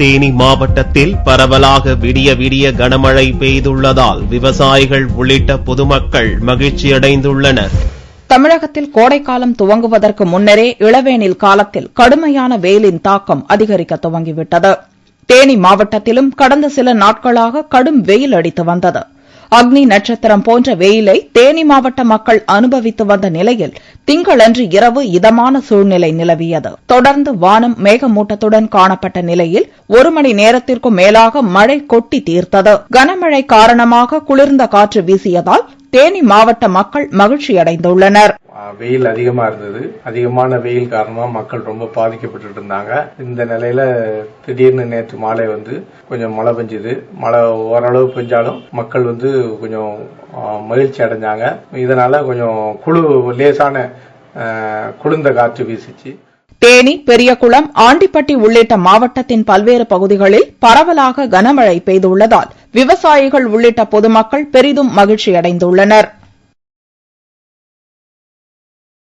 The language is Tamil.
தேனி மாவட்டத்தில் பரவலாக விடிய விடிய கனமழை பெய்துள்ளதால் விவசாயிகள் உள்ளிட்ட பொதுமக்கள் மகிழ்ச்சியடைந்துள்ளனர். தமிழகத்தில் கோடைக்காலம் துவங்குவதற்கு முன்னரே இளவேனில் காலத்தில் கடுமையான வெயிலின் தாக்கம் அதிகரிக்க துவங்கிவிட்டது. தேனி மாவட்டத்திலும் கடந்த சில நாட்களாக கடும் வெயில் அடித்து வந்தது. அக்னி நட்சத்திரம் போன்ற வெயிலை தேனி மாவட்ட மக்கள் அனுபவித்து வந்த நிலையில் திங்களன்று இரவு இதமான சூழ்நிலை நிலவியது. தொடர்ந்து வானம் மேகமூட்டத்துடன் காணப்பட்ட நிலையில் 1 மணி நேரத்திற்கும் மேலாக மழை கொட்டி தீர்த்தது. கனமழை காரணமாக குளிர்ந்த காற்று வீசியதால் தேனி மாவட்ட மக்கள் மகிழ்ச்சியடைந்துள்ளனர். வெயில் அதிகமா இருந்தது. அதிகமான வெயில் காரணமா மக்கள் ரொம்ப பாதிக்கப்பட்டு இருந்தாங்க. இந்த நிலையில திடீர்னு நேற்று மாலை கொஞ்சம் மழை பெஞ்சது. மழை ஓரளவு பெஞ்சாலும் மக்கள் கொஞ்சம் மகிழ்ச்சி அடைஞ்சாங்க. இதனால கொஞ்சம் லேசான குளிர்ந்த காற்று வீசிச்சு. தேனி, பெரியகுளம், ஆண்டிப்பட்டி உள்ளிட்ட மாவட்டத்தின் பல்வேறு பகுதிகளில் பரவலாக கனமழை பெய்துள்ளதால் விவசாயிகள் உள்ளிட்ட பொதுமக்கள் பெரிதும் மகிழ்ச்சியடைந்துள்ளனர்.